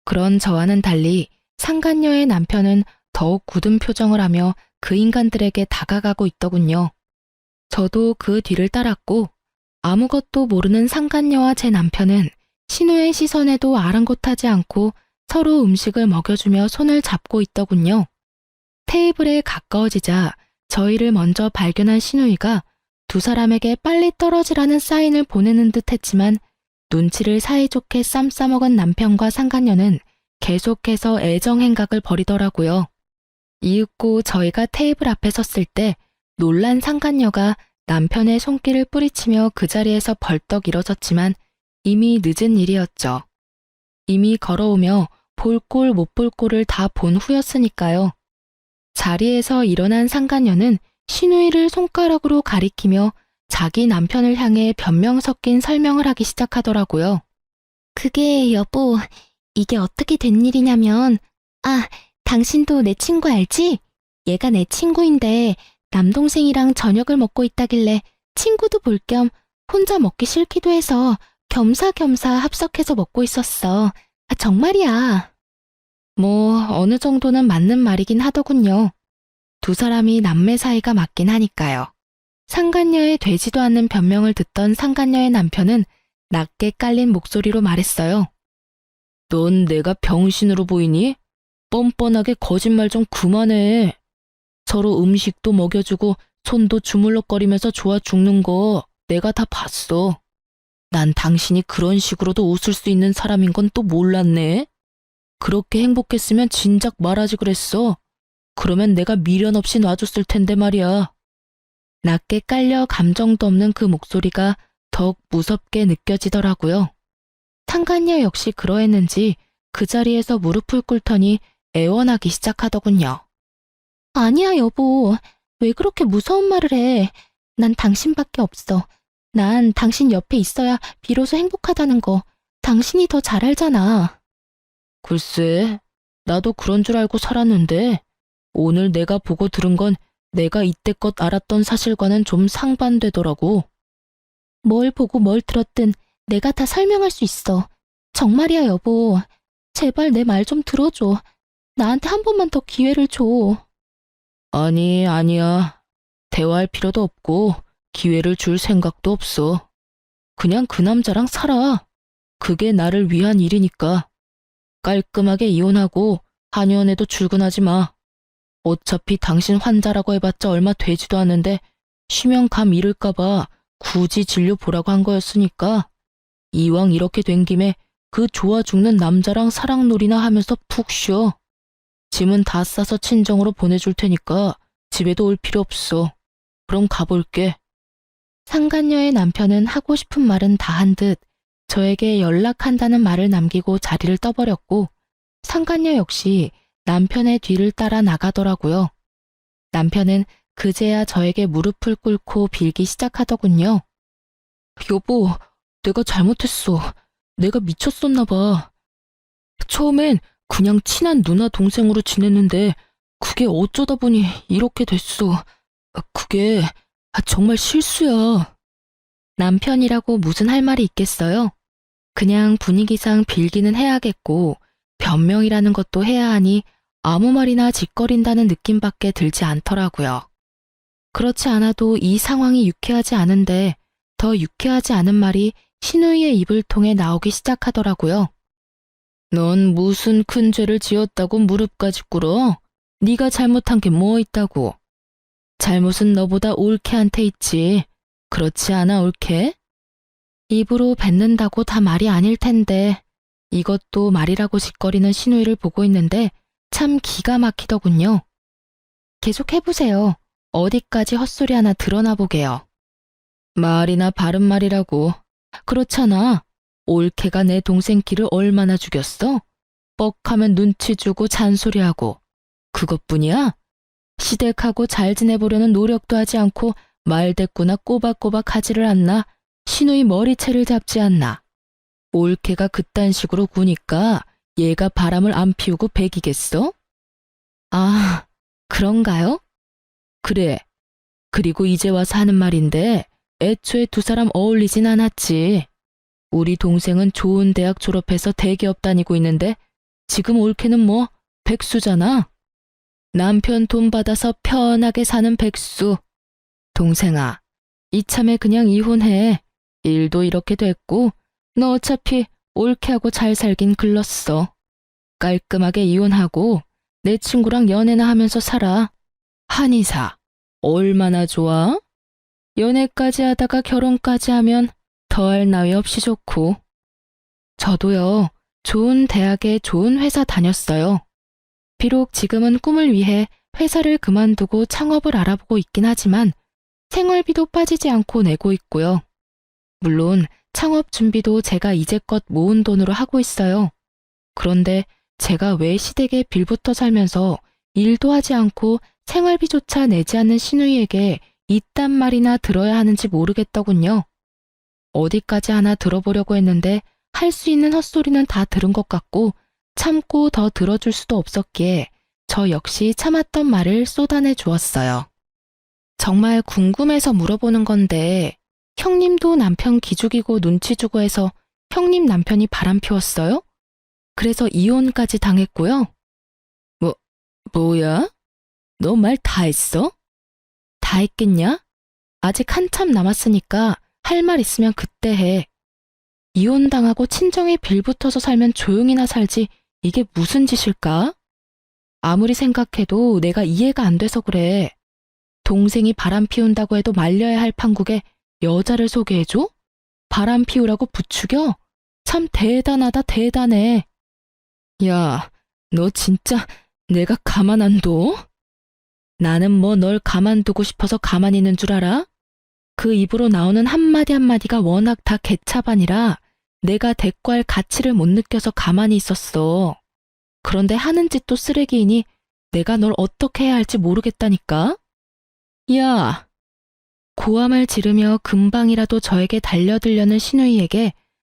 그런 저와는 달리 상간녀의 남편은 더욱 굳은 표정을 하며 그 인간들에게 다가가고 있더군요. 저도 그 뒤를 따랐고 아무것도 모르는 상간녀와 제 남편은 신우의 시선에도 아랑곳하지 않고 서로 음식을 먹여주며 손을 잡고 있더군요. 테이블에 가까워지자 저희를 먼저 발견한 신우이가 두 사람에게 빨리 떨어지라는 사인을 보내는 듯 했지만 눈치를 사이좋게 쌈 싸먹은 남편과 상간녀는 계속해서 애정행각을 벌이더라고요. 이윽고 저희가 테이블 앞에 섰을 때 놀란 상간녀가 남편의 손길을 뿌리치며 그 자리에서 벌떡 일어섰지만 이미 늦은 일이었죠. 이미 걸어오며 볼 꼴 못 볼 꼴을 다 본 후였으니까요. 자리에서 일어난 상간녀는 신우이를 손가락으로 가리키며 자기 남편을 향해 변명 섞인 설명을 하기 시작하더라고요. 그게 여보, 이게 어떻게 된 일이냐면 당신도 내 친구 알지? 얘가 내 친구인데 남동생이랑 저녁을 먹고 있다길래 친구도 볼 겸 혼자 먹기 싫기도 해서 겸사겸사 합석해서 먹고 있었어. 정말이야. 뭐 어느 정도는 맞는 말이긴 하더군요. 두 사람이 남매 사이가 맞긴 하니까요. 상간녀의 되지도 않는 변명을 듣던 상간녀의 남편은 낮게 깔린 목소리로 말했어요. 넌 내가 병신으로 보이니? 뻔뻔하게 거짓말 좀 그만해. 서로 음식도 먹여주고 손도 주물럭거리면서 좋아 죽는 거 내가 다 봤어. 난 당신이 그런 식으로도 웃을 수 있는 사람인 건 또 몰랐네. 그렇게 행복했으면 진작 말하지 그랬어. 그러면 내가 미련 없이 놔줬을 텐데 말이야. 낮게 깔려 감정도 없는 그 목소리가 더욱 무섭게 느껴지더라고요. 상간녀 역시 그러했는지 그 자리에서 무릎을 꿇더니 애원하기 시작하더군요. 아니야, 여보. 왜 그렇게 무서운 말을 해? 난 당신밖에 없어. 난 당신 옆에 있어야 비로소 행복하다는 거 당신이 더 잘 알잖아. 글쎄, 나도 그런 줄 알고 살았는데 오늘 내가 보고 들은 건 내가 이때껏 알았던 사실과는 좀 상반되더라고. 뭘 보고 뭘 들었든 내가 다 설명할 수 있어. 정말이야, 여보. 제발 내 말 좀 들어줘. 나한테 한 번만 더 기회를 줘. 아니, 아니야. 대화할 필요도 없고 기회를 줄 생각도 없어. 그냥 그 남자랑 살아. 그게 나를 위한 일이니까. 깔끔하게 이혼하고 한의원에도 출근하지 마. 어차피 당신 환자라고 해봤자 얼마 되지도 않는데 쉬면감 잃을까봐 굳이 진료 보라고 한 거였으니까 이왕 이렇게 된 김에 그 좋아 죽는 남자랑 사랑놀이나 하면서 푹 쉬어. 짐은 다 싸서 친정으로 보내줄 테니까 집에도 올 필요 없어. 그럼 가볼게. 상간녀의 남편은 하고 싶은 말은 다 한 듯 저에게 연락한다는 말을 남기고 자리를 떠버렸고 상간녀 역시 남편의 뒤를 따라 나가더라고요. 남편은 그제야 저에게 무릎을 꿇고 빌기 시작하더군요. 여보, 내가 잘못했어. 내가 미쳤었나 봐. 처음엔 그냥 친한 누나 동생으로 지냈는데 그게 어쩌다 보니 이렇게 됐어. 그게 정말 실수야. 남편이라고 무슨 할 말이 있겠어요? 그냥 분위기상 빌기는 해야겠고 변명이라는 것도 해야 하니 아무 말이나 짓거린다는 느낌밖에 들지 않더라고요. 그렇지 않아도 이 상황이 유쾌하지 않은데 더 유쾌하지 않은 말이 신우이의 입을 통해 나오기 시작하더라고요. 넌 무슨 큰 죄를 지었다고 무릎까지 꿇어? 네가 잘못한 게 뭐 있다고? 잘못은 너보다 올케한테 있지. 그렇지 않아, 올케? 입으로 뱉는다고 다 말이 아닐 텐데 이것도 말이라고 짓거리는 신우이를 보고 있는데 참 기가 막히더군요. 계속 해보세요. 어디까지 헛소리 하나 드러나 보게요. 말이나 바른 말이라고. 그렇잖아. 올케가 내 동생 키를 얼마나 죽였어? 뻑하면 눈치 주고 잔소리하고. 그것뿐이야? 시댁하고 잘 지내보려는 노력도 하지 않고 말대꾸나 꼬박꼬박 하지를 않나? 신우이 머리채를 잡지 않나? 올케가 그딴 식으로 구니까 얘가 바람을 안 피우고 배기겠어? 아, 그런가요? 그래. 그리고 이제 와서 하는 말인데 애초에 두 사람 어울리진 않았지. 우리 동생은 좋은 대학 졸업해서 대기업 다니고 있는데 지금 올케는 뭐 백수잖아. 남편 돈 받아서 편하게 사는 백수. 동생아, 이참에 그냥 이혼해. 일도 이렇게 됐고 너 어차피 올케하고 잘 살긴 글렀어. 깔끔하게 이혼하고 내 친구랑 연애나 하면서 살아. 한의사, 얼마나 좋아? 연애까지 하다가 결혼까지 하면 더할 나위 없이 좋고. 저도요, 좋은 대학에 좋은 회사 다녔어요. 비록 지금은 꿈을 위해 회사를 그만두고 창업을 알아보고 있긴 하지만 생활비도 빠지지 않고 내고 있고요. 물론 창업 준비도 제가 이제껏 모은 돈으로 하고 있어요. 그런데 제가 왜 시댁에 빌붙어 살면서 일도 하지 않고 생활비조차 내지 않는 신우이에게 이딴 말이나 들어야 하는지 모르겠더군요. 어디까지 하나 들어보려고 했는데 할 수 있는 헛소리는 다 들은 것 같고 참고 더 들어줄 수도 없었기에 저 역시 참았던 말을 쏟아내 주었어요. 정말 궁금해서 물어보는 건데 형님도 남편 기죽이고 눈치 주고 해서 형님 남편이 바람 피웠어요? 그래서 이혼까지 당했고요. 뭐야? 너 말 다 했어? 다 했겠냐? 아직 한참 남았으니까 할 말 있으면 그때 해. 이혼당하고 친정에 빌붙어서 살면 조용히나 살지 이게 무슨 짓일까? 아무리 생각해도 내가 이해가 안 돼서 그래. 동생이 바람 피운다고 해도 말려야 할 판국에 여자를 소개해줘? 바람 피우라고 부추겨? 참 대단하다 대단해. 야, 너 진짜 내가 가만 안 둬? 나는 뭐 널 가만두고 싶어서 가만히 있는 줄 알아? 그 입으로 나오는 한마디 한마디가 워낙 다 개차반이라 내가 대꾸할 가치를 못 느껴서 가만히 있었어. 그런데 하는 짓도 쓰레기이니 내가 널 어떻게 해야 할지 모르겠다니까? 야! 고함을 지르며 금방이라도 저에게 달려들려는 신우이에게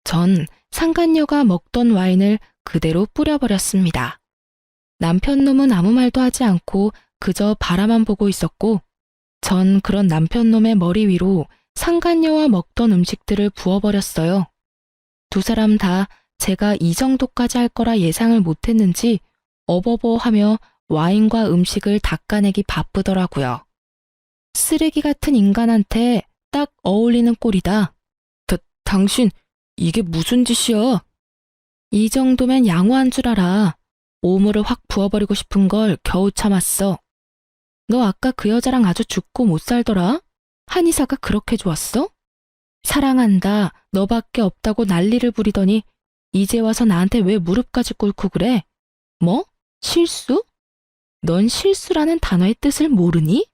전 상간녀가 먹던 와인을 그대로 뿌려버렸습니다. 남편 놈은 아무 말도 하지 않고 그저 바라만 보고 있었고 전 그런 남편 놈의 머리 위로 상간녀와 먹던 음식들을 부어버렸어요. 두 사람 다 제가 이 정도까지 할 거라 예상을 못했는지 어버버하며 와인과 음식을 닦아내기 바쁘더라고요. 쓰레기 같은 인간한테 딱 어울리는 꼴이다. 당신 이게 무슨 짓이야? 이 정도면 양호한 줄 알아. 오물을 확 부어버리고 싶은 걸 겨우 참았어. 너 아까 그 여자랑 아주 죽고 못 살더라? 한의사가 그렇게 좋았어? 사랑한다, 너밖에 없다고 난리를 부리더니 이제 와서 나한테 왜 무릎까지 꿇고 그래? 뭐? 실수? 넌 실수라는 단어의 뜻을 모르니?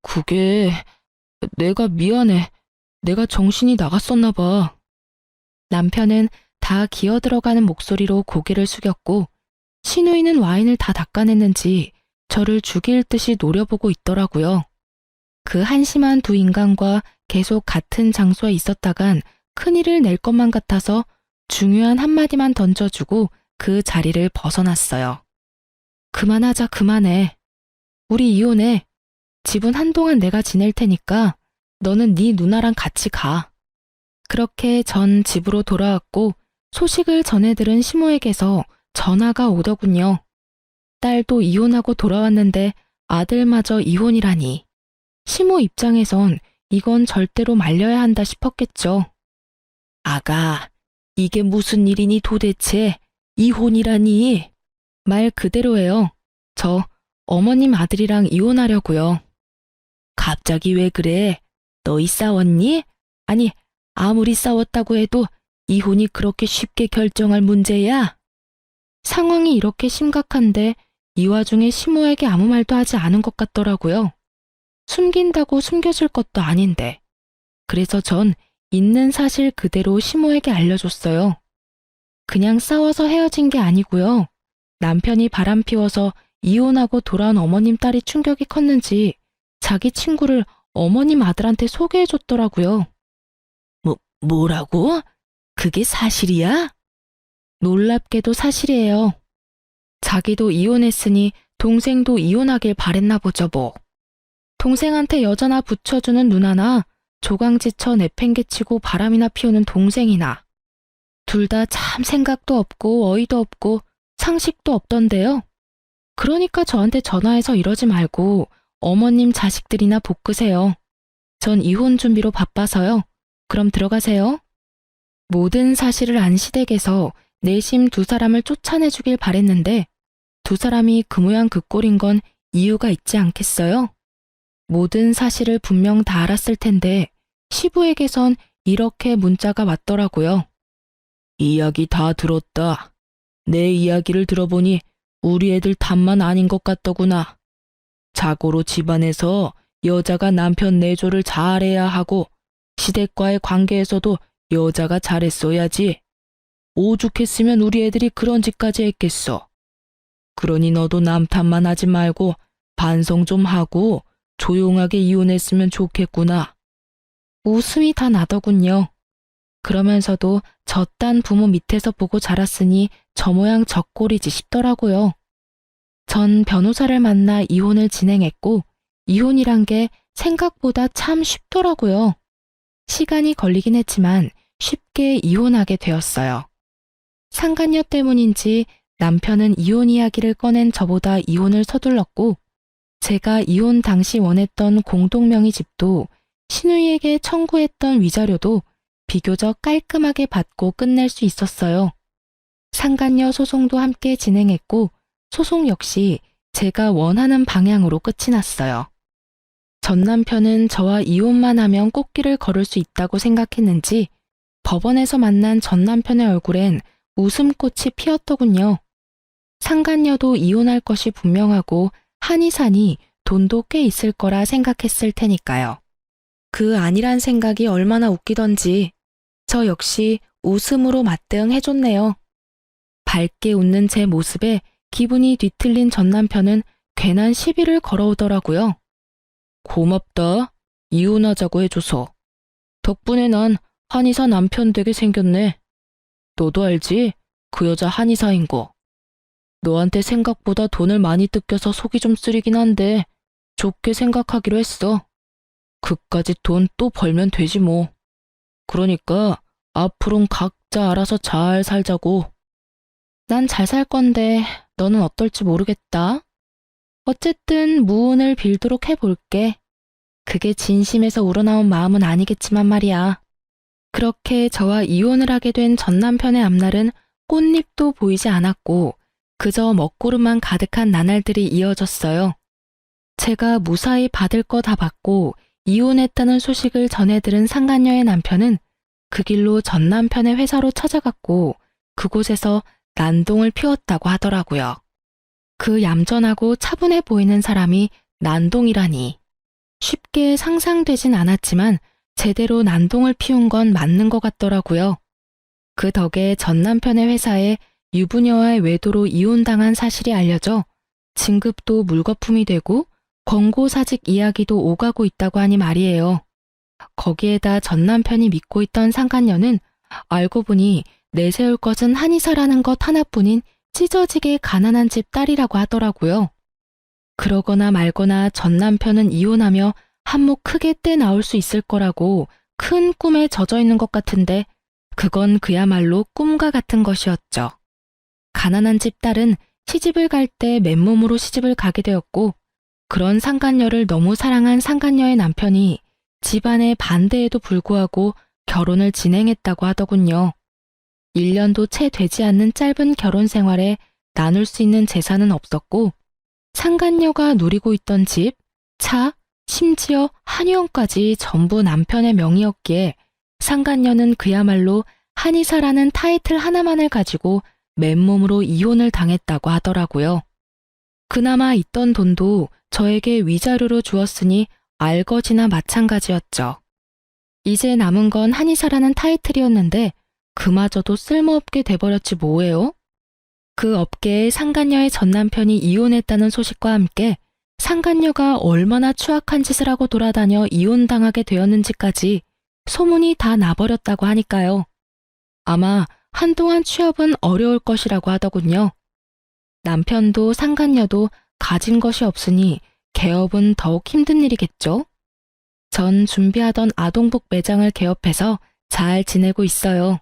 그게... 내가 미안해. 내가 정신이 나갔었나 봐. 남편은 다 기어들어가는 목소리로 고개를 숙였고 신우이는 와인을 다 닦아냈는지 저를 죽일 듯이 노려보고 있더라고요. 그 한심한 두 인간과 계속 같은 장소에 있었다간 큰일을 낼 것만 같아서 중요한 한마디만 던져주고 그 자리를 벗어났어요. 그만하자 그만해. 우리 이혼해. 집은 한동안 내가 지낼 테니까 너는 네 누나랑 같이 가. 그렇게 전 집으로 돌아왔고 소식을 전해들은 시모에게서 전화가 오더군요. 딸도 이혼하고 돌아왔는데 아들마저 이혼이라니. 시모 입장에선 이건 절대로 말려야 한다 싶었겠죠. 아가, 이게 무슨 일이니 도대체? 이혼이라니? 말 그대로예요. 저 어머님 아들이랑 이혼하려고요. 갑자기 왜 그래? 너희 싸웠니? 아니, 아무리 싸웠다고 해도 이혼이 그렇게 쉽게 결정할 문제야? 상황이 이렇게 심각한데 이 와중에 시모에게 아무 말도 하지 않은 것 같더라고요. 숨긴다고 숨겨질 것도 아닌데. 그래서 전 있는 사실 그대로 시모에게 알려줬어요. 그냥 싸워서 헤어진 게 아니고요. 남편이 바람 피워서 이혼하고 돌아온 어머님 딸이 충격이 컸는지 자기 친구를 어머님 아들한테 소개해줬더라고요. 뭐라고? 그게 사실이야? 놀랍게도 사실이에요. 자기도 이혼했으니 동생도 이혼하길 바랬나 보죠 뭐. 동생한테 여자나 붙여주는 누나나 조강지쳐 내팽개치고 바람이나 피우는 동생이나 둘 다 참 생각도 없고 어이도 없고 상식도 없던데요. 그러니까 저한테 전화해서 이러지 말고 어머님 자식들이나 볶으세요. 전 이혼 준비로 바빠서요. 그럼 들어가세요. 모든 사실을 안 시댁에서 내심 두 사람을 쫓아내주길 바랬는데 두 사람이 그 모양 그 꼴인 건 이유가 있지 않겠어요? 모든 사실을 분명 다 알았을 텐데 시부에게선 이렇게 문자가 왔더라고요. 이야기 다 들었다. 내 이야기를 들어보니 우리 애들 탓만 아닌 것 같더구나. 자고로 집안에서 여자가 남편 내조를 잘해야 하고 시댁과의 관계에서도 여자가 잘했어야지. 오죽했으면 우리 애들이 그런 짓까지 했겠어. 그러니 너도 남 탓만 하지 말고 반성 좀 하고 조용하게 이혼했으면 좋겠구나. 웃음이 다 나더군요. 그러면서도 저딴 부모 밑에서 보고 자랐으니 저 모양 저 꼴이지 싶더라고요. 전 변호사를 만나 이혼을 진행했고 이혼이란 게 생각보다 참 쉽더라고요. 시간이 걸리긴 했지만 쉽게 이혼하게 되었어요. 상간녀 때문인지 남편은 이혼 이야기를 꺼낸 저보다 이혼을 서둘렀고, 제가 이혼 당시 원했던 공동명의 집도 신우이에게 청구했던 위자료도 비교적 깔끔하게 받고 끝낼 수 있었어요. 상간녀 소송도 함께 진행했고, 소송 역시 제가 원하는 방향으로 끝이 났어요. 전 남편은 저와 이혼만 하면 꽃길을 걸을 수 있다고 생각했는지 법원에서 만난 전 남편의 얼굴엔 웃음꽃이 피었더군요. 상간녀도 이혼할 것이 분명하고 한의사니 돈도 꽤 있을 거라 생각했을 테니까요. 그 아니란 생각이 얼마나 웃기던지 저 역시 웃음으로 맞대응해줬네요. 밝게 웃는 제 모습에 기분이 뒤틀린 전 남편은 괜한 시비를 걸어오더라고요. 고맙다. 이혼하자고 해줘서. 덕분에 난 한의사 남편 되게 생겼네. 너도 알지? 그 여자 한의사인 거. 너한테 생각보다 돈을 많이 뜯겨서 속이 좀 쓰리긴 한데 좋게 생각하기로 했어. 그까짓 돈 또 벌면 되지 뭐. 그러니까 앞으론 각자 알아서 잘 살자고. 난 잘 살 건데 너는 어떨지 모르겠다. 어쨌든 무운을 빌도록 해볼게. 그게 진심에서 우러나온 마음은 아니겠지만 말이야. 그렇게 저와 이혼을 하게 된 전 남편의 앞날은 꽃잎도 보이지 않았고 그저 먹구름만 가득한 나날들이 이어졌어요. 제가 무사히 받을 거 다 받고 이혼했다는 소식을 전해 들은 상간녀의 남편은 그 길로 전 남편의 회사로 찾아갔고 그곳에서 난동을 피웠다고 하더라고요. 그 얌전하고 차분해 보이는 사람이 난동이라니. 쉽게 상상되진 않았지만 제대로 난동을 피운 건 맞는 것 같더라고요. 그 덕에 전 남편의 회사에 유부녀와의 외도로 이혼당한 사실이 알려져 진급도 물거품이 되고 권고사직 이야기도 오가고 있다고 하니 말이에요. 거기에다 전 남편이 믿고 있던 상간녀는 알고 보니 내세울 것은 한의사라는 것 하나뿐인 찢어지게 가난한 집 딸이라고 하더라고요. 그러거나 말거나 전 남편은 이혼하며 한몫 크게 떼 나올 수 있을 거라고 큰 꿈에 젖어 있는 것 같은데 그건 그야말로 꿈과 같은 것이었죠. 가난한 집 딸은 시집을 갈 때 맨몸으로 시집을 가게 되었고 그런 상간녀를 너무 사랑한 상간녀의 남편이 집안의 반대에도 불구하고 결혼을 진행했다고 하더군요. 1년도 채 되지 않는 짧은 결혼 생활에 나눌 수 있는 재산은 없었고 상간녀가 누리고 있던 집, 차, 심지어 한의원까지 전부 남편의 명의였기에 상간녀는 그야말로 한의사라는 타이틀 하나만을 가지고 맨몸으로 이혼을 당했다고 하더라고요. 그나마 있던 돈도 저에게 위자료로 주었으니 알거지나 마찬가지였죠. 이제 남은 건 한의사라는 타이틀이었는데 그마저도 쓸모없게 돼버렸지 뭐예요? 그 업계에 상간녀의 전 남편이 이혼했다는 소식과 함께 상간녀가 얼마나 추악한 짓을 하고 돌아다녀 이혼당하게 되었는지까지 소문이 다 나버렸다고 하니까요. 아마 한동안 취업은 어려울 것이라고 하더군요. 남편도 상간녀도 가진 것이 없으니 개업은 더욱 힘든 일이겠죠? 전 준비하던 아동복 매장을 개업해서 잘 지내고 있어요.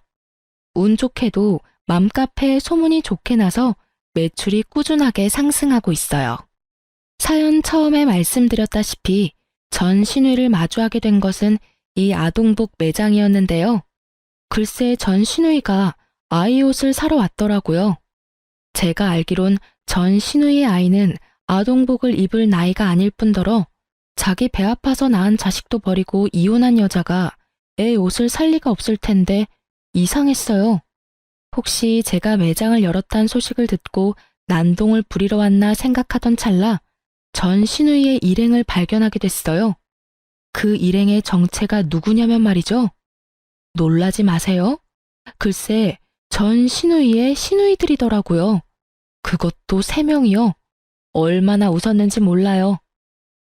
운 좋게도 맘카페에 소문이 좋게 나서 매출이 꾸준하게 상승하고 있어요. 사연 처음에 말씀드렸다시피 전 신우이를 마주하게 된 것은 이 아동복 매장이었는데요. 글쎄 전 신우이가 아이 옷을 사러 왔더라고요. 제가 알기론 전 신우이의 아이는 아동복을 입을 나이가 아닐 뿐더러 자기 배 아파서 낳은 자식도 버리고 이혼한 여자가 애 옷을 살 리가 없을 텐데 이상했어요. 혹시 제가 매장을 열었다는 소식을 듣고 난동을 부리러 왔나 생각하던 찰나 전 신우이의 일행을 발견하게 됐어요. 그 일행의 정체가 누구냐면 말이죠. 놀라지 마세요. 글쎄 전 신우이의 신우이들이더라고요. 그것도 3명이요. 얼마나 웃었는지 몰라요.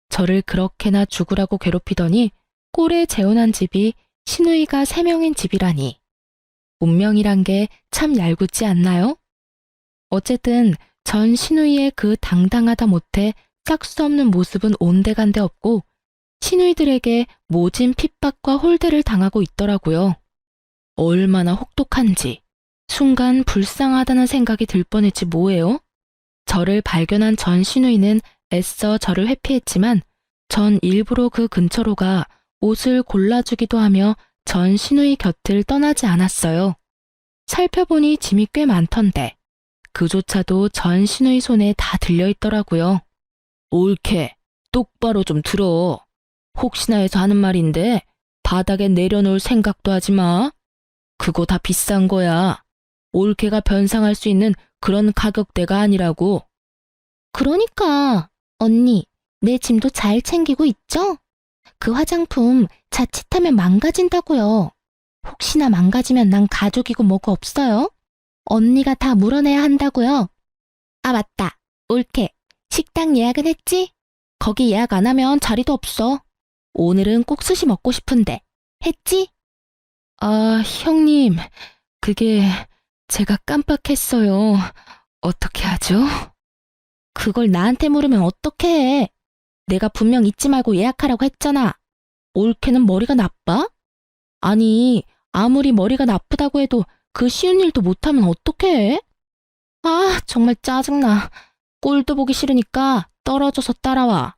저를 그렇게나 죽으라고 괴롭히더니 꼴에 재혼한 집이 신우이가 3명인 집이라니. 운명이란 게 참 얄궂지 않나요? 어쨌든 전 신우이의 그 당당하다 못해 짝수 없는 모습은 온데간데 없고 시누이들에게 모진 핍박과 홀대를 당하고 있더라고요. 얼마나 혹독한지 순간 불쌍하다는 생각이 들 뻔했지 뭐예요? 저를 발견한 전 시누이는 애써 저를 회피했지만 전 일부러 그 근처로 가 옷을 골라주기도 하며 전 시누이 곁을 떠나지 않았어요. 살펴보니 짐이 꽤 많던데 그조차도 전 시누이 손에 다 들려있더라고요. 옳게 똑바로 좀 들어. 혹시나 해서 하는 말인데 바닥에 내려놓을 생각도 하지 마. 그거 다 비싼 거야. 올케가 변상할 수 있는 그런 가격대가 아니라고. 그러니까 언니, 내 짐도 잘 챙기고 있죠? 그 화장품 자칫하면 망가진다고요. 혹시나 망가지면 난 가족이고 뭐고 없어요? 언니가 다 물어내야 한다고요. 아 맞다, 올케. 식당 예약은 했지? 거기 예약 안 하면 자리도 없어. 오늘은 꼭 스시 먹고 싶은데. 했지? 아, 형님, 그게 제가 깜빡했어요. 어떻게 하죠? 그걸 나한테 물으면 어떡해. 내가 분명 잊지 말고 예약하라고 했잖아. 올케는 머리가 나빠? 아니, 아무리 머리가 나쁘다고 해도 그 쉬운 일도 못하면 어떡해? 아, 정말 짜증나. 꼴도 보기 싫으니까 떨어져서 따라와.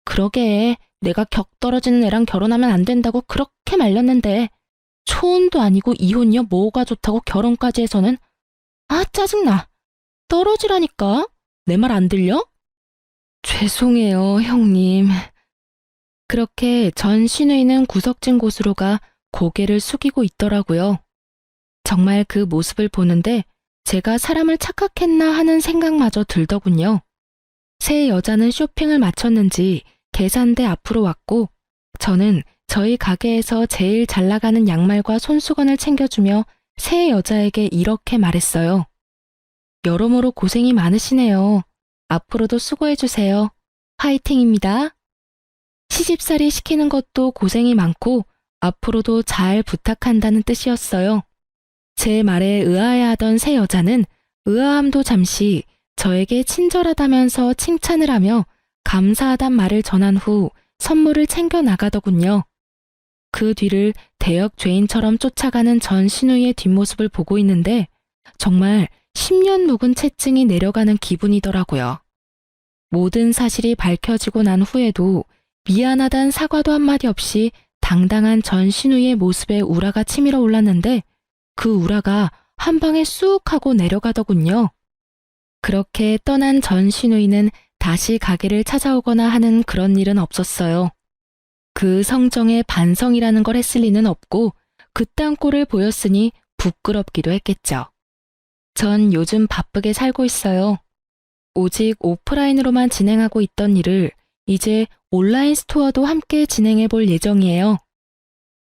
그러게, 내가 격 떨어지는 애랑 결혼하면 안 된다고 그렇게 말렸는데 초혼도 아니고 이혼이요 뭐가 좋다고 결혼까지 해서는 아 짜증나. 떨어지라니까. 내 말 안 들려? 죄송해요, 형님. 그렇게 전 시누이는 구석진 곳으로 가 고개를 숙이고 있더라고요. 정말 그 모습을 보는데 제가 사람을 착각했나 하는 생각마저 들더군요. 새 여자는 쇼핑을 마쳤는지 계산대 앞으로 왔고 저는 저희 가게에서 제일 잘 나가는 양말과 손수건을 챙겨주며 새 여자에게 이렇게 말했어요. 여러모로 고생이 많으시네요. 앞으로도 수고해주세요. 화이팅입니다. 시집살이 시키는 것도 고생이 많고 앞으로도 잘 부탁한다는 뜻이었어요. 제 말에 의아해하던 새 여자는 의아함도 잠시 저에게 친절하다면서 칭찬을 하며 감사하단 말을 전한 후 선물을 챙겨 나가더군요. 그 뒤를 대역 죄인처럼 쫓아가는 전 시누이의 뒷모습을 보고 있는데 정말 10년 묵은 채증이 내려가는 기분이더라고요. 모든 사실이 밝혀지고 난 후에도 미안하단 사과도 한마디 없이 당당한 전 시누이의 모습에 우라가 치밀어 올랐는데 그 우라가 한 방에 쑥 하고 내려가더군요. 그렇게 떠난 전 시누이는 다시 가게를 찾아오거나 하는 그런 일은 없었어요. 그 성정에 반성이라는 걸 했을 리는 없고 그딴 꼴을 보였으니 부끄럽기도 했겠죠. 전 요즘 바쁘게 살고 있어요. 오직 오프라인으로만 진행하고 있던 일을 이제 온라인 스토어도 함께 진행해 볼 예정이에요.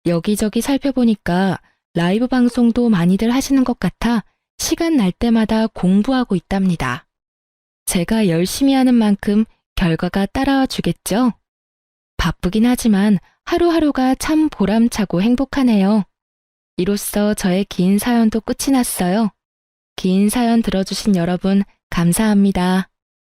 여기저기 살펴보니까 라이브 방송도 많이들 하시는 것 같아 시간 날 때마다 공부하고 있답니다. 제가 열심히 하는 만큼 결과가 따라와 주겠죠? 바쁘긴 하지만 하루하루가 참 보람차고 행복하네요. 이로써 저의 긴 사연도 끝이 났어요. 긴 사연 들어주신 여러분 감사합니다.